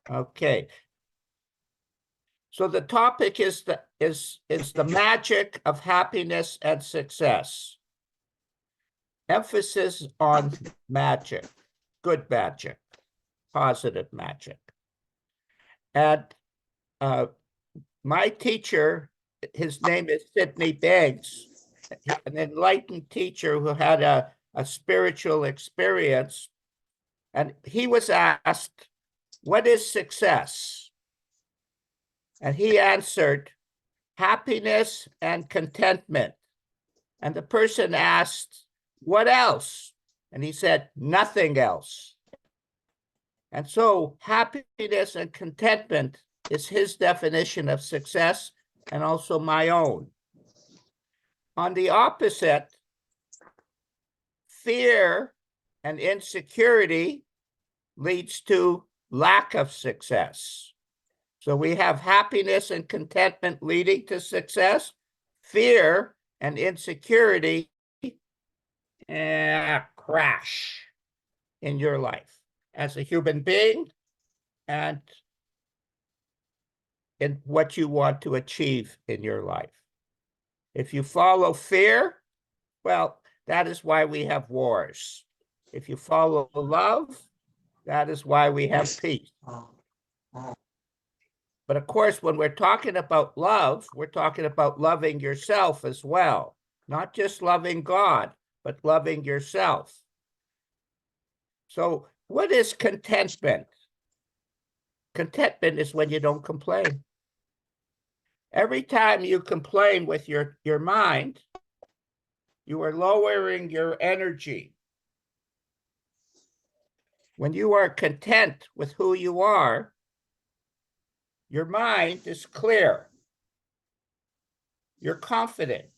Okay. So the topic is the magic of happiness and success. Emphasis on magic, good magic, positive magic. And my teacher, his name is Sidney Beggs, an enlightened teacher who had a spiritual experience. And he was asked, what is success? And he answered, happiness and contentment. And the person asked, what else? And he said, nothing else. And so happiness and contentment is his definition of success and also my own. On the opposite, fear and insecurity leads to lack of success. So we have happiness and contentment leading to success, fear and insecurity crash in your life as a human being and in what you want to achieve in your life. If you follow fear, well, that is why we have wars. If you follow love, that is why we have peace. But of course, when we're talking about love, we're talking about loving yourself as well. Not just loving God, but loving yourself. So what is contentment? Contentment is when you don't complain. Every time you complain with your mind, you are lowering your energy. When you are content with who you are, your mind is clear. You're confident.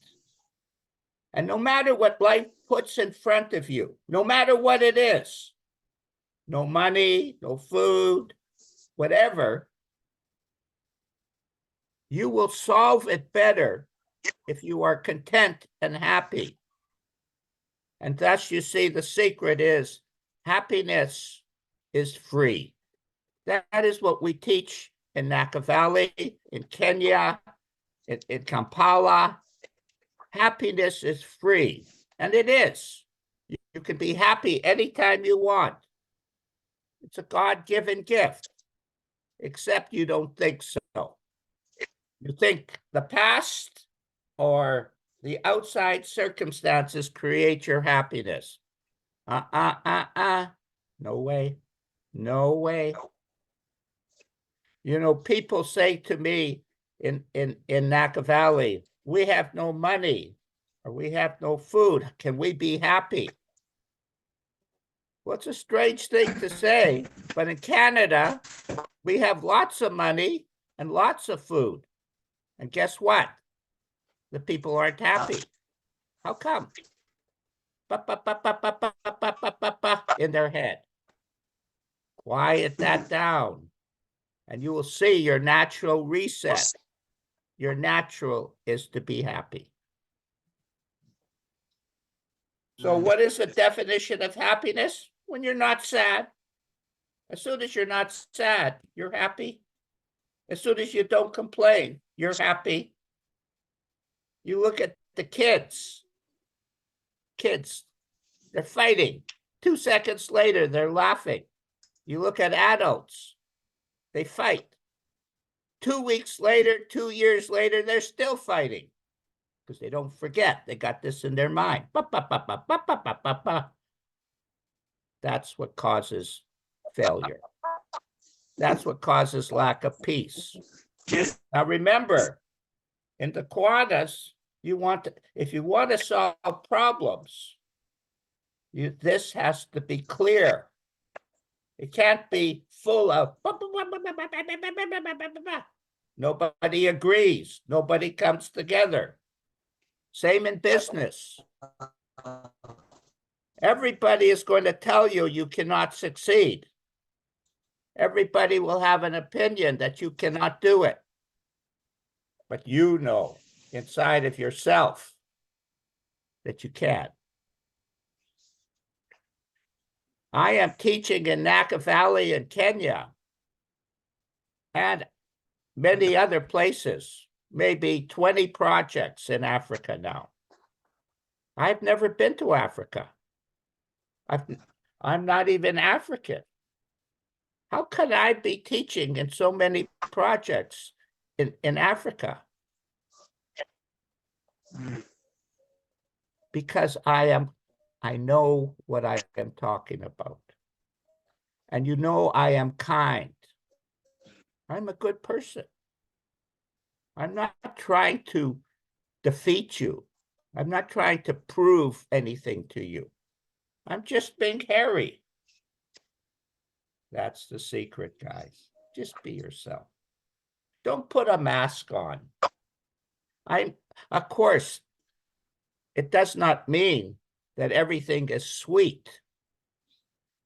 And no matter what life puts in front of you, no matter what it is, no money, no food, whatever, you will solve it better if you are content and happy. And thus you see the secret is happiness is free. That is what we teach in Nakivale, in Kenya, in Kampala. Happiness is free, and it is. You can be happy anytime you want. It's a God-given gift, except you don't think so. You think the past or the outside circumstances create your happiness. No way. No way. You know, people say to me in Nakivale, we have no money or we have no food. Can we be happy? Well, it's a strange thing to say, but in Canada, we have lots of money and lots of food. And guess what? The people aren't happy. How come? In their head. Quiet that down, and you will see your natural reset. Your natural is to be happy. So what is the definition of happiness? When you're not sad. As soon as you're not sad, you're happy. As soon as you don't complain, you're happy. You look at the kids. Kids, they're fighting. 2 seconds later, they're laughing. You look at adults, they fight. 2 weeks later, 2 years later, they're still fighting because they don't forget. They got this in their mind. That's what causes failure. That's what causes lack of peace. Now remember, in the Kiwanis, if you want to solve problems, this has to be clear. It can't be full of nobody agrees, nobody comes together. Same in business. Everybody is going to tell you you cannot succeed. Everybody will have an opinion that you cannot do it. But you know inside of yourself that you can. I am teaching in Nakivale in Kenya, and many other places, maybe 20 projects in Africa now. I've never been to Africa. I'm not even African. How can I be teaching in so many projects in Africa? Because I know what I am talking about. And you know I am kind. I'm a good person. I'm not trying to defeat you. I'm not trying to prove anything to you. I'm just being hairy. That's the secret, guys. Just be yourself. Don't put a mask on. Of course, it does not mean that everything is sweet,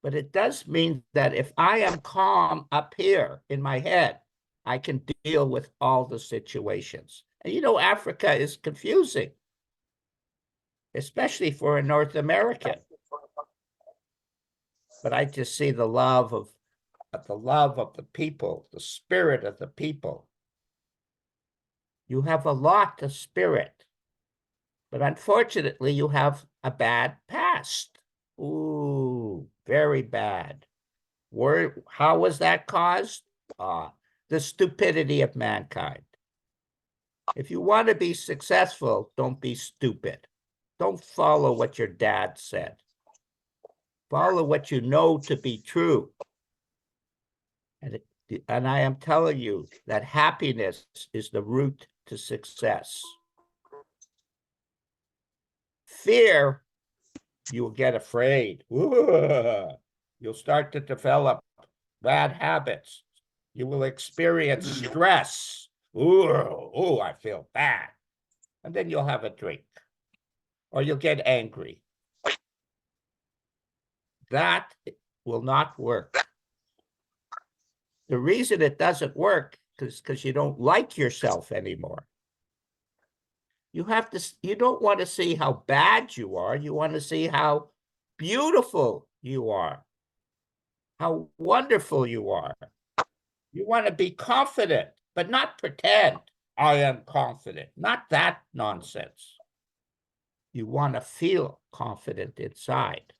but it does mean that if I am calm up here in my head, I can deal with all the situations. And you know, Africa is confusing, especially for a North American. But I just see the love of the people, the spirit of the people. You have a lot of spirit, but unfortunately, you have a bad past. Ooh, very bad. How was that caused? The stupidity of mankind. If you want to be successful, don't be stupid. Don't follow what your dad said. Follow what you know to be true. And I am telling you that happiness is the route to success. Fear, you will get afraid. Ooh, you'll start to develop bad habits. You will experience stress. Ooh, I feel bad. And then you'll have a drink. Or you'll get angry. That will not work. The reason it doesn't work is because you don't like yourself anymore. You don't want to see how bad you are. You want to see how beautiful you are, how wonderful you are. You want to be confident, but not pretend I am confident. Not that nonsense. You want to feel confident inside.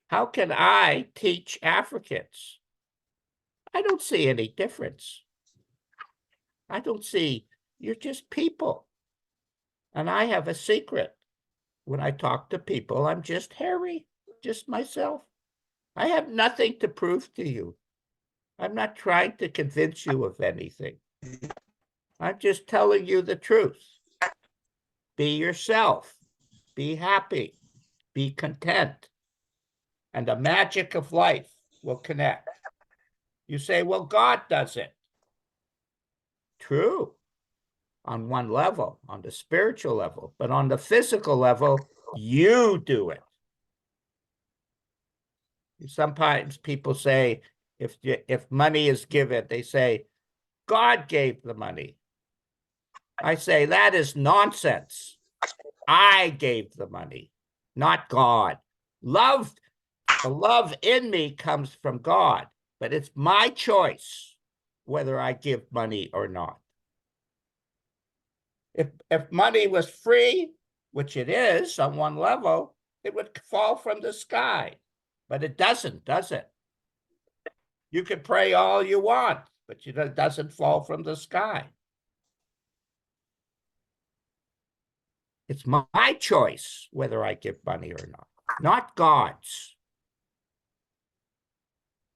How can I teach Africans? I don't see any difference. I don't see, you're just people. And I have a secret. When I talk to people, I'm just Harry, just myself. I have nothing to prove to you. I'm not trying to convince you of anything. I'm just telling you the truth. Be yourself. Be happy. Be content. And the magic of life will connect. You say, well, God does it. True. On one level, on the spiritual level, but on the physical level, you do it. Sometimes people say, if money is given, they say, God gave the money. I say, that is nonsense. I gave the money, not God. The love in me comes from God, but it's my choice whether I give money or not. If money was free, which it is on one level, it would fall from the sky. But it doesn't, does it? You can pray all you want, but it doesn't fall from the sky. It's my choice whether I give money or not God's.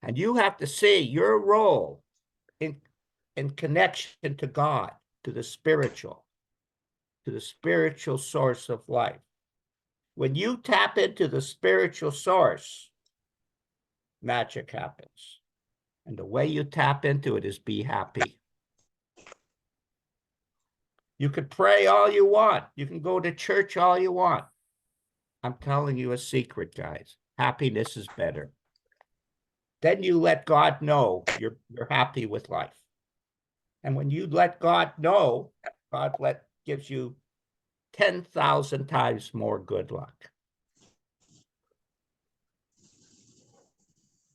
And you have to see your role in connection to God, to the spiritual source of life. When you tap into the spiritual source, magic happens. And the way you tap into it is be happy. You can pray all you want. You can go to church all you want. I'm telling you a secret, guys. Happiness is better. Then you let God know you're happy with life. And when you let God know, God gives you 10,000 times more good luck.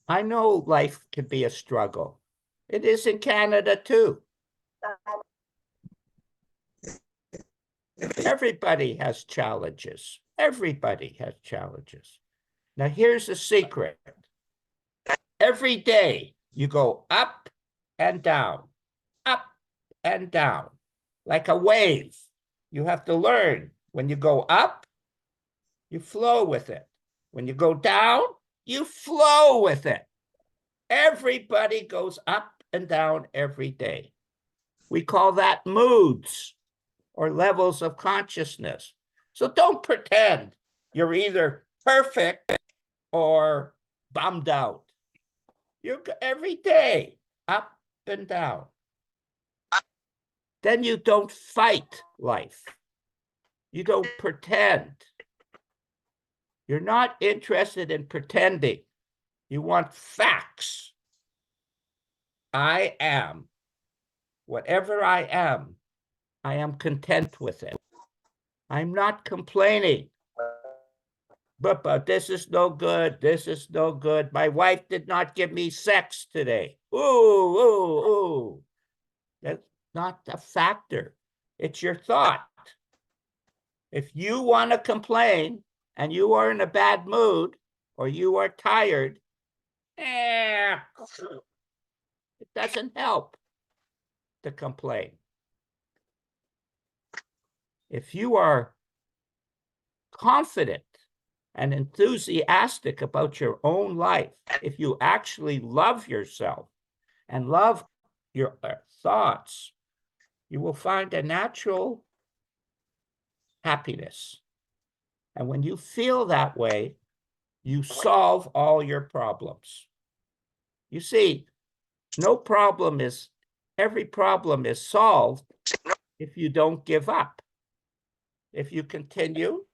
I know life can be a struggle. It is in Canada too. Everybody has challenges. Everybody has challenges. Now, here's the secret. Every day you go up and down, like a wave. You have to learn when you go up, you flow with it. When you go down, you flow with it. Everybody goes up and down every day. We call that moods or levels of consciousness. So don't pretend you're either perfect or bummed out. You're every day up and down. Then you don't fight life. You don't pretend. You're not interested in pretending. You want facts. I am. Whatever I am content with it. I'm not complaining. But this is no good. This is no good. My wife did not give me sex today. Ooh. That's not a factor. It's your thought. If you want to complain and you are in a bad mood or you are tired, it doesn't help to complain. If you are confident and enthusiastic about your own life, if you actually love yourself and love your thoughts, you will find a natural happiness. And when you feel that way, you solve all your problems. You see, every problem is solved if you don't give up. If you continue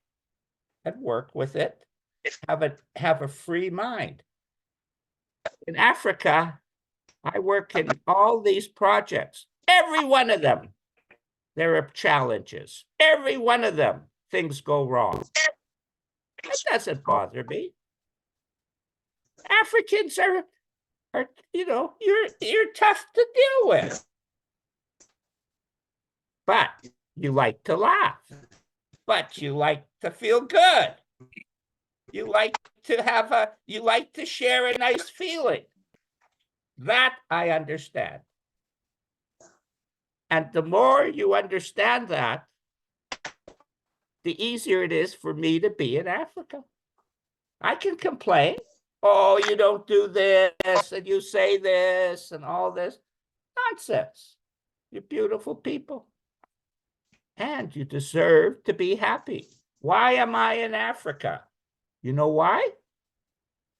and work with it, have a free mind. In Africa, I work in all these projects. Every one of them, there are challenges. Every one of them, things go wrong. That doesn't bother me. Africans are you're tough to deal with. But you like to laugh. But you like to feel good. You like to share a nice feeling. That I understand. And the more you understand that, the easier it is for me to be in Africa. I can complain. Oh, you don't do this, and you say this, and all this. Nonsense. You're beautiful people. And you deserve to be happy. Why am I in Africa? You know why?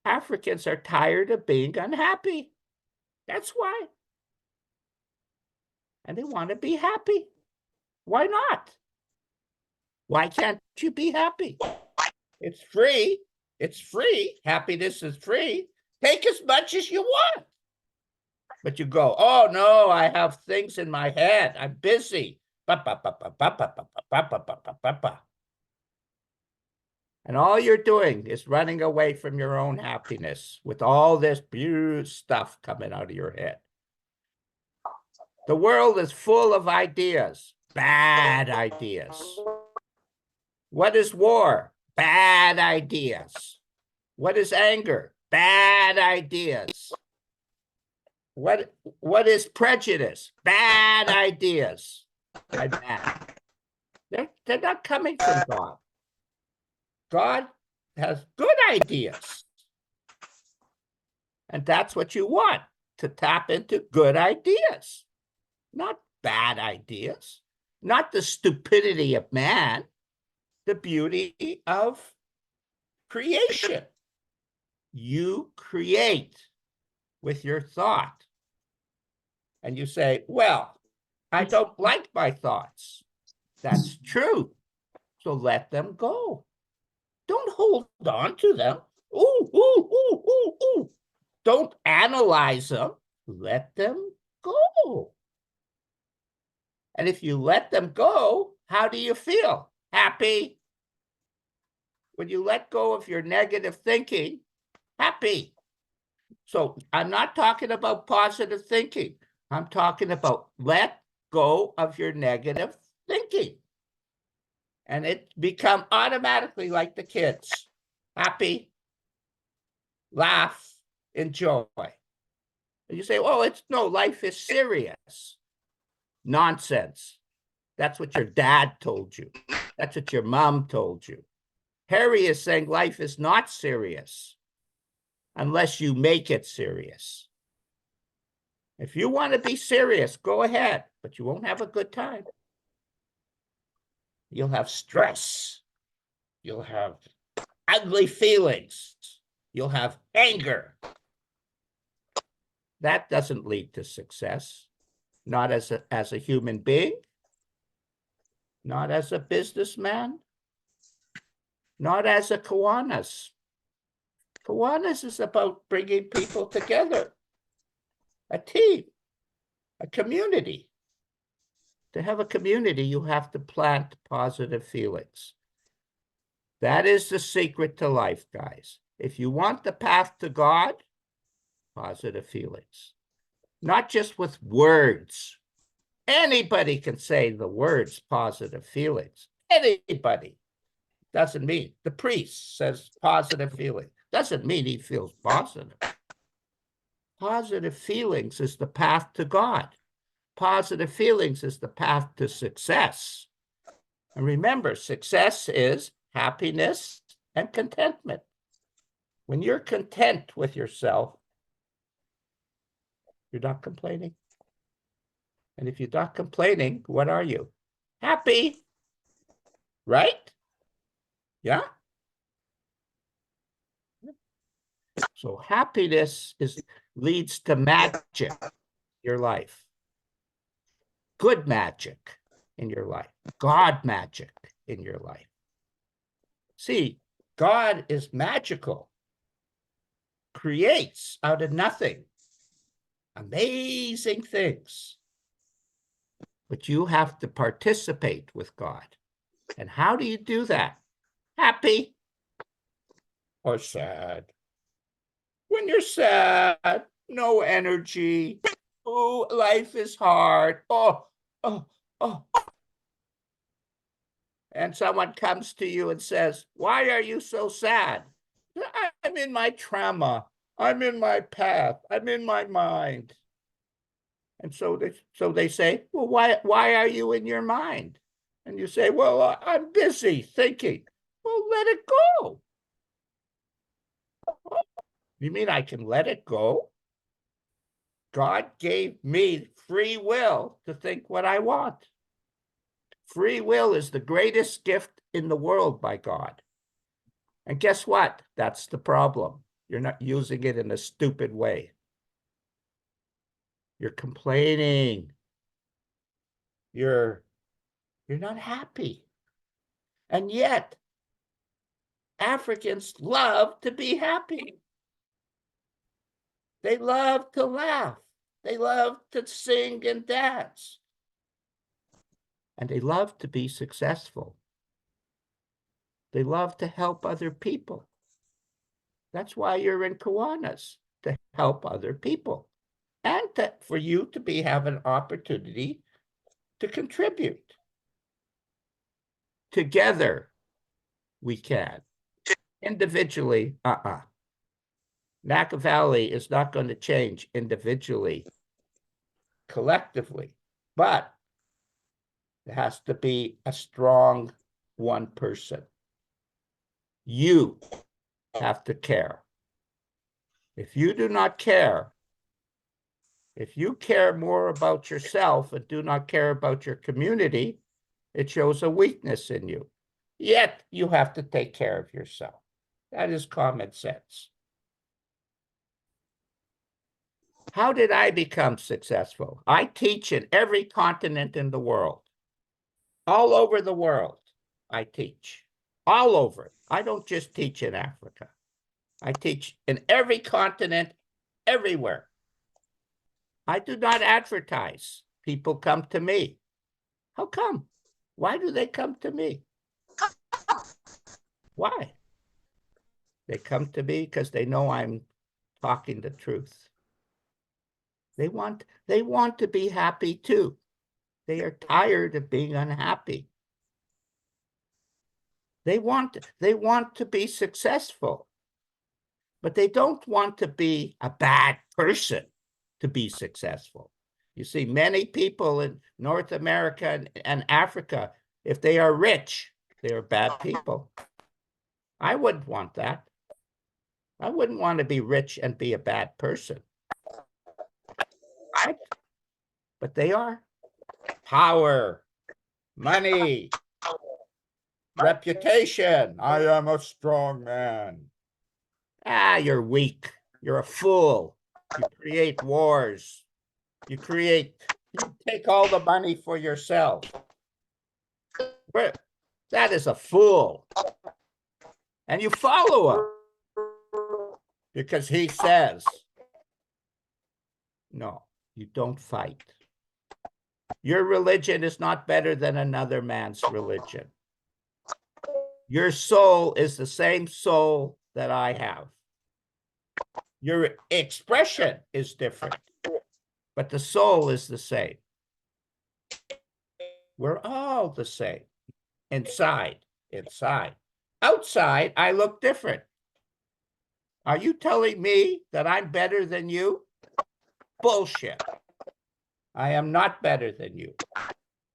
Africans are tired of being unhappy. That's why. And they want to be happy. Why not? Why can't you be happy? It's free. It's free. Happiness is free. Take as much as you want. But you go, oh no, I have things in my head. I'm busy. And all you're doing is running away from your own happiness with all this beautiful stuff coming out of your head. The world is full of ideas, bad ideas. What is war? Bad ideas. What is anger? Bad ideas. What is prejudice? Bad ideas. They're not coming from God. God has good ideas. And that's what you want, to tap into good ideas, not bad ideas, not the stupidity of man, the beauty of creation. You create with your thought. And you say, well, I don't like my thoughts. That's true. So let them go. Don't hold on to them. Ooh. Don't analyze them. Let them go. And if you let them go, how do you feel? Happy. When you let go of your negative thinking, happy. So I'm not talking about positive thinking. I'm talking about let go of your negative thinking. And it become automatically like the kids. Happy, laugh, enjoy. And you say, oh, it's no, life is serious. Nonsense. That's what your dad told you. That's what your mom told you. Harry is saying life is not serious unless you make it serious. If you want to be serious, go ahead, but you won't have a good time. You'll have stress. You'll have ugly feelings. You'll have anger. That doesn't lead to success, not as a human being, not as a businessman, not as a Kiwanis. Kiwanis is about bringing people together, a team, a community. To have a community, you have to plant positive feelings. That is the secret to life, guys. If you want the path to God, positive feelings, not just with words. Anybody can say the words positive feelings. Anybody. Doesn't mean the priest says positive feeling. Doesn't mean he feels positive. Positive feelings is the path to God. Positive feelings is the path to success. And remember, success is happiness and contentment. When you're content with yourself, you're not complaining. And if you're not complaining, what are you? Happy, right? Yeah? So happiness leads to magic in your life. Good magic in your life. God magic in your life. See, God is magical. Creates out of nothing. Amazing things. But you have to participate with God. And how do you do that? Happy or sad? When you're sad, no energy. Oh, life is hard. Oh, oh, oh. And someone comes to you and says, why are you so sad? I'm in my trauma. I'm in my path. I'm in my mind. And so they say, well, why are you in your mind? And you say, well, I'm busy thinking. Well, let it go. You mean I can let it go? God gave me free will to think what I want. Free will is the greatest gift in the world by God. And guess what? That's the problem. You're not using it in a stupid way. You're complaining. You're not happy. And yet, Africans love to be happy. They love to laugh. They love to sing and dance. And they love to be successful. They love to help other people. That's why you're in Kiwanis, to help other people. And for you to have an opportunity to contribute. Together, we can. Individually, Nakivale is not going to change individually, collectively, but it has to be a strong one person. You have to care. If you do not care, if you care more about yourself and do not care about your community, it shows a weakness in you. Yet you have to take care of yourself. That is common sense. How did I become successful? I teach in every continent in the world. All over the world, I teach. All over. I don't just teach in Africa. I teach in every continent, everywhere. I do not advertise. People come to me. How come? Why do they come to me? Why? They come to me because they know I'm talking the truth. They want to be happy too. They are tired of being unhappy. They want to be successful, but they don't want to be a bad person to be successful. You see, many people in North America and Africa, if they are rich, they are bad people. I wouldn't want that. I wouldn't want to be rich and be a bad person. But they are. Power, money, reputation. I am a strong man. Ah, you're weak. You're a fool. You create wars. You take all the money for yourself. But that is a fool. And you follow him because he says, no, you don't fight. Your religion is not better than another man's religion. Your soul is the same soul that I have. Your expression is different, but the soul is the same. We're all the same. Inside. Outside, I look different. Are you telling me that I'm better than you? Bullshit. I am not better than you.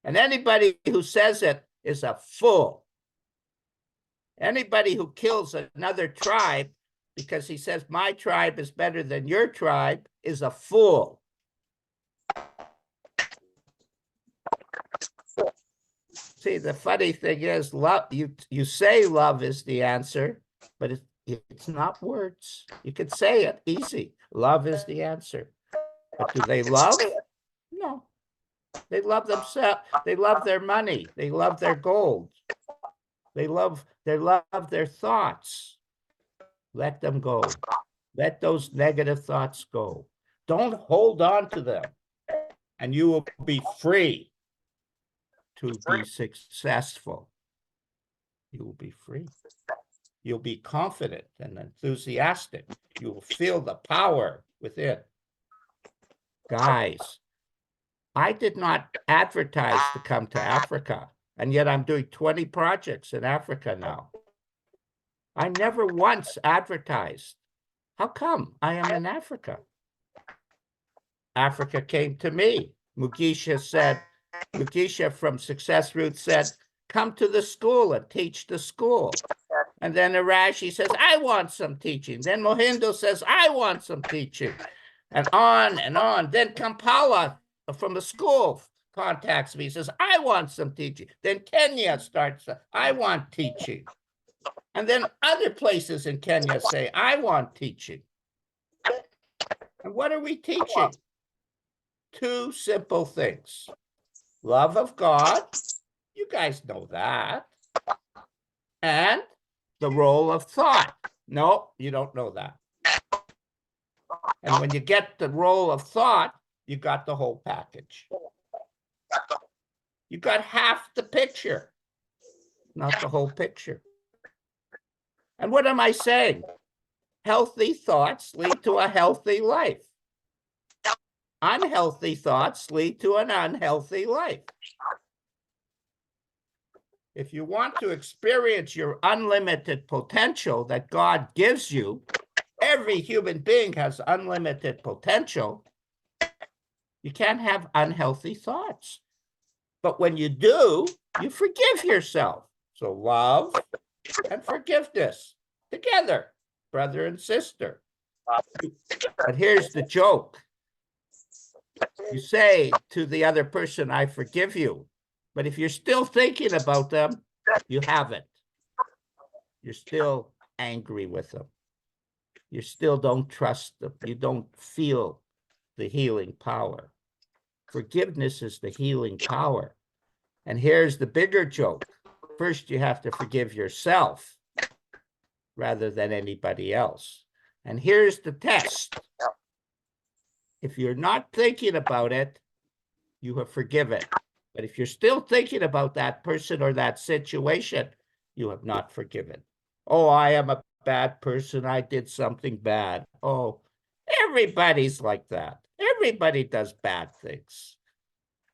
And anybody who says it is a fool. Anybody who kills another tribe because he says my tribe is better than your tribe is a fool. See, the funny thing is, love. You say love is the answer, but it's not words. You could say it easy. Love is the answer. But do they love? No. They love themselves. They love their money. They love their gold. They love their thoughts. Let them go. Let those negative thoughts go. Don't hold on to them, and you will be free to be successful. You will be free. You'll be confident and enthusiastic. You will feel the power within. Guys, I did not advertise to come to Africa, and yet I'm doing 20 projects in Africa now. I never once advertised. How come I am in Africa? Africa came to me. Mugisha from Success Route said, come to the school and teach the school. And then Arashi says, I want some teaching. Then Mohindo says, I want some teaching. And on and on. Then Kampala from the school contacts me, says, I want some teaching. Then Kenya starts, I want teaching. And then other places in Kenya say, I want teaching. And what are we teaching? Two simple things. Love of God, you guys know that. And the role of thought. No, you don't know that. And when you get the role of thought, you got the whole package. You got half the picture, not the whole picture. And what am I saying? Healthy thoughts lead to a healthy life. Unhealthy thoughts lead to an unhealthy life. If you want to experience your unlimited potential that God gives you, every human being has unlimited potential. You can't have unhealthy thoughts. But when you do, you forgive yourself. So love and forgiveness together, brother and sister. But here's the joke. You say to the other person, I forgive you. But if you're still thinking about them, you haven't. You're still angry with them. You still don't trust them. You don't feel the healing power. Forgiveness is the healing power. And here's the bigger joke. First, you have to forgive yourself rather than anybody else. And here's the test. If you're not thinking about it, you have forgiven. But if you're still thinking about that person or that situation, you have not forgiven. Oh, I am a bad person. I did something bad. Oh, Everybody's like that. Everybody does bad things.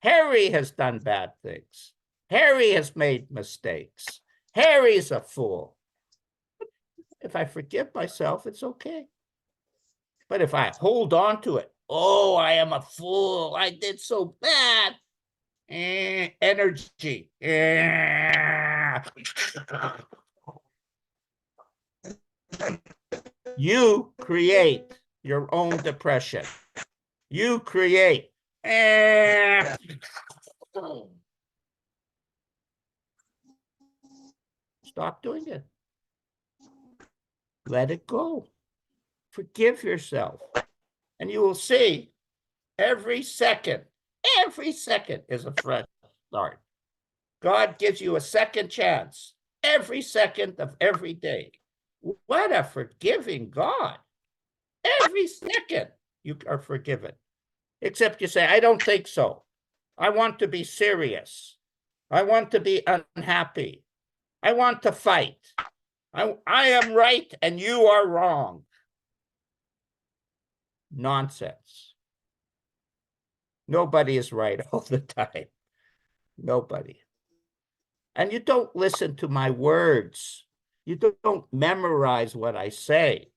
Harry has done bad things. Harry has made mistakes. Harry's a fool. If I forgive myself, it's okay. But if I hold on to it, oh, I am a fool. I did so bad. Energy. You create your own depression. You create. Stop doing it. Let it go. Forgive yourself. And you will see every second is a fresh start. God gives you a second chance every second of every day. What a forgiving God. Every second you are forgiven. Except you say, I don't think so. I want to be serious. I want to be unhappy. I want to fight. I am right and you are wrong. Nonsense. Nobody is right all the time. Nobody. And you don't listen to my words. You don't memorize what I say.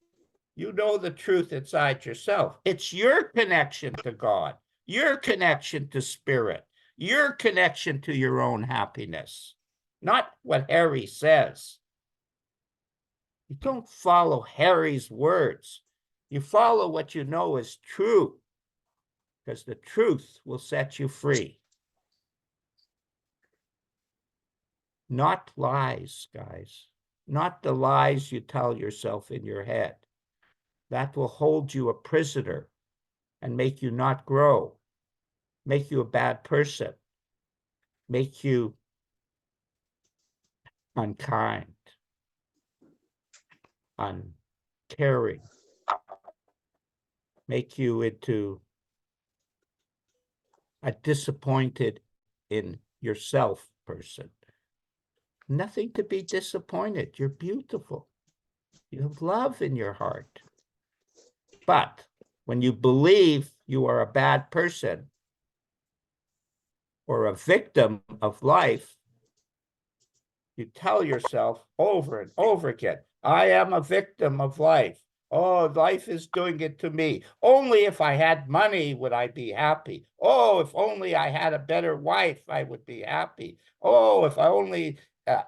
You know the truth inside yourself. It's your connection to God, your connection to spirit, your connection to your own happiness, not what Harry says. You don't follow Harry's words. You follow what you know is true, because the truth will set you free. Not lies, guys. Not the lies you tell yourself in your head. That will hold you a prisoner and make you not grow, make you a bad person, make you unkind, uncaring, make you into a disappointed in yourself person. Nothing to be disappointed. You're beautiful. You have love in your heart. But when you believe you are a bad person or a victim of life, you tell yourself over and over again, I am a victim of life. Oh, life is doing it to me. Only if I had money would I be happy. Oh, if only I had a better wife, I would be happy. Oh, if I only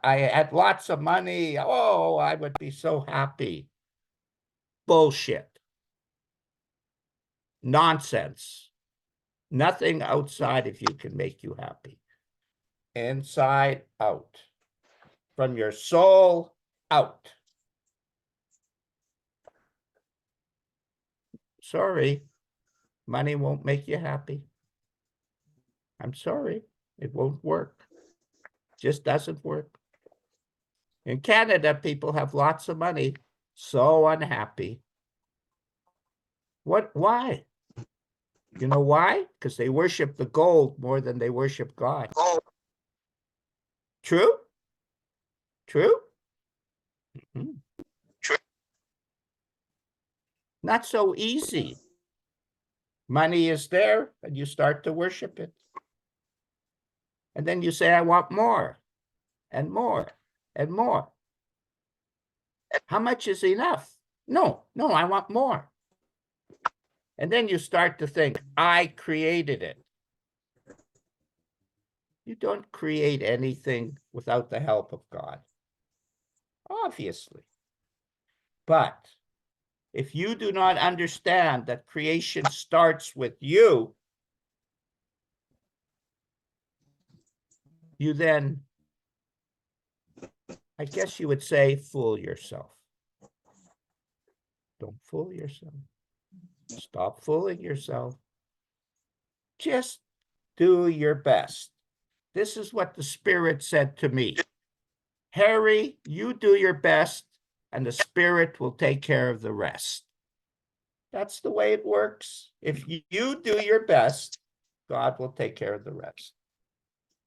I had lots of money, oh, I would be so happy. Bullshit. Nonsense. Nothing outside of you can make you happy. Inside out. From your soul out. Sorry, money won't make you happy. I'm sorry, it won't work. Just doesn't work. In Canada, people have lots of money, so unhappy. Why? You know why? Because they worship the gold more than they worship God. True? True? Mm-hmm. True. Not so easy. Money is there, and you start to worship it. And then you say, I want more, and more, and more. How much is enough? No, I want more. And then you start to think, I created it. You don't create anything without the help of God, obviously. But if you do not understand that creation starts with you, you then, I guess you would say, fool yourself. Don't fool yourself. Stop fooling yourself. Just do your best. This is what the Spirit said to me. Harry, you do your best, and the Spirit will take care of the rest. That's the way it works. If you do your best, God will take care of the rest.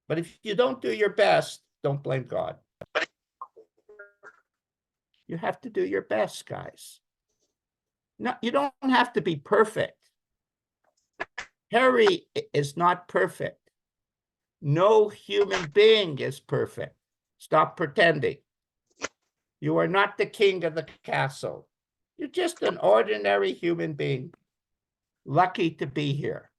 But if you don't do your best, don't blame God. You have to do your best, guys. No, you don't have to be perfect. Harry is not perfect. No human being is perfect. Stop pretending. You are not the king of the castle. You're just an ordinary human being, lucky to be here.